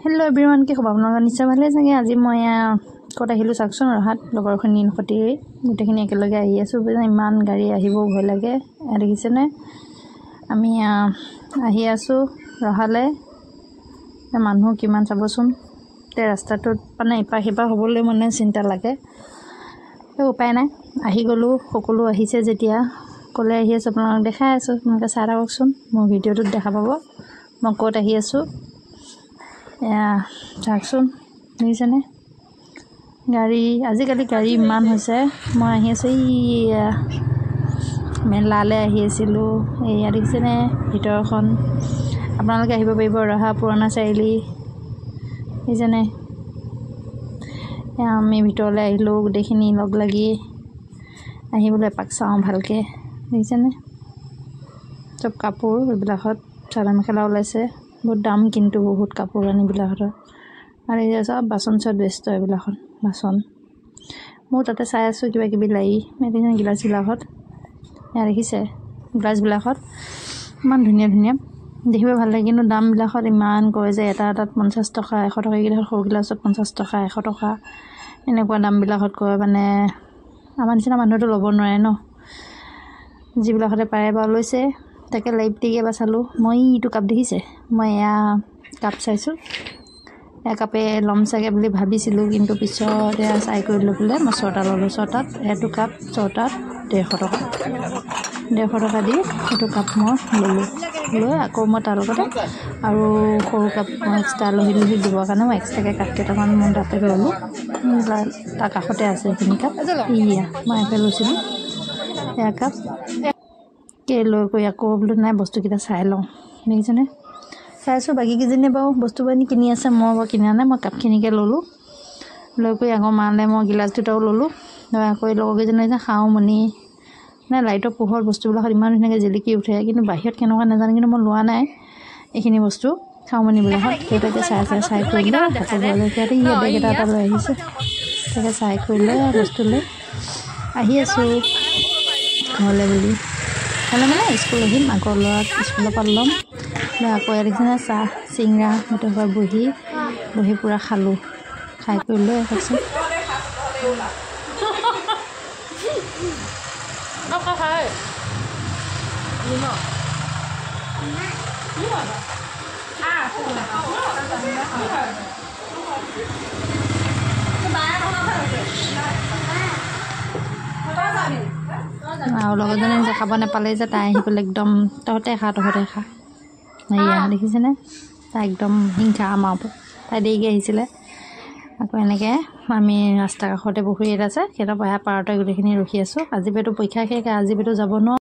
hello everyone की खबर आपलोक निश्चय भाले चागे আজি মই কত আহিলো চাকচোন ৰহাত লগৰখনি সতি গুটেখিনি একেলগে আহি আছো ইমান গাড়ী আহিব ভয় লাগে দেখিছে নে আমি আহি আছো ৰহালে মানুহ কিমান চাবচোন তে ৰাস্তাটোত মানে ইপা হিপা হ'বলৈ মানে চিন্তা লাগে উপায় নাই আহি গলো সকলো আহিছে যেতিয়া কলে আহি আছে আপোনাক দেখাই আছো আপোনাক চাই ৰাখকচোন মোৰ ভিডিঅ'টোত দেখা পাব মই কত আহি আছো চাকচোন নিছেনে গাড়ী আজিকালি গাড়ী ইমান হৈছে মই আহি আছো মেলালে আহি আছিলো এয়া দেখিছেনে ভিতৰখন আপোনালোকে আহিব পাৰিব ৰহা পুৰণা চাৰিআলি নিছেনে আমি ভিতৰলে আহিলো গোটেইখিনি লগ লাগি আহিবলৈ পাক চাওঁ ভালকে দেখিছেনে সব কাপোৰ এইবিলাকত চাদৰ মেখেলা ওলাইছে বহুত দাম কিন্তু বহুত কাপোৰ আনিবিলাকত আৰু এই সব বাচন সব ব্যস্ত এইবিলাকত বাচন মই তাতে চাই আছো কিবা কিবি লাই মেডিচিন গ্লাস বিলাকত দেখিছে গ্লাস বিলাকত ইমান ধুনীয়া ধুনীয়া দেখিব ভাল লাগে কিন্তু দাম বিলাকত ইমান কয় যে এটা এটাত 50 টকা 100 টকা কিটা সৰু গ্লাছত 50 টকা 100 টকা এনেকুৱা দাম বিলাকত কয় মানে আমাৰ নিচিনা মানুহটো ল'ব নোৱাৰে ন যিবিলাকতে পাৰে বা লৈছে তাকে লাইভ টিকে বাছালো মই ইটো কাপ দেখিছে মই এয়া কাপ চাইছো এয়া কাপে লম চাগে বুলি ভাবিছিলো কিন্তু পিছত এয়া চাই কৰিলো বলে মই ছটা ললো ছটাত এটো কাপ ছটাত 150 টকা 150 টকা দি এটো কাপ মই ললো লৈ আকৌ মই তাৰ লগতে আৰু সৰু কাপ এক্সট্ৰা লহি দিবৰ কাৰণে মই এক্সট্ৰাকে কাপ কেইটামান মই তাতে ললো তাৰ কাষতে আছে এইখিনি কাপ ইয়া মই এপে লৈছিলো এয়া কাপ কে লৈ কৈ আকৌ বোলো নাই বস্তু কিটা চাই লওঁ দেখিছেনে চাইছো বাকি কিজনে বাও বস্তু বানি কিনি আছে মই বা কিনা নাই মই কাপখিনিকে ললো লৈ কৈ আকৌ মালে মই গিলাস দুটাও ললো লৈ আকৌ লগৰ কিজনে যে খাও মনি না লাইটৰ পোহৰ বস্তুবিলাক ইমান ধুনীয়াকৈ জিলিকি উঠে কিন্তু বাহিৰত কেনেকুৱা নাজানো কিন্তু মই লোৱা নাই এইখিনি বস্তু খাওমনি বিলাকত কেইটাকে চাই কৰিলে হাতে বলে কিয়াতে ইয়া বেগ এটা লৈ আহিছে তাকে চাই কৰিলে বস্তু লৈ আহি আছো ঘৰলে বুলি হলে মানে স্কুল আহিম আকৌ ল'ৰাক স্কুলৰ পৰা ল'ম আকৌ দেখিছেনে চাহ চিংৰা গোটেই বহি পুৰা খালো খাই কৰি লৈ আহকচোন আৰু লগৰজনে যে খাব নাপালে যে তাই আহি পেলাই একদম তহঁতে খা এয়া দেখিছেনে তাই একদম হিংসা আমাৰ তাই দেৰিকৈ আহিছিলে আকৌ এনেকৈ আমি ৰাস্তা কাষতে পুখুৰী এটা আছে সেইটা পাৰতে গোটেইখিনি ৰখি আছো আজি বেটো পৰীক্ষা শেষ আজি বেটো যাব নোৱাৰো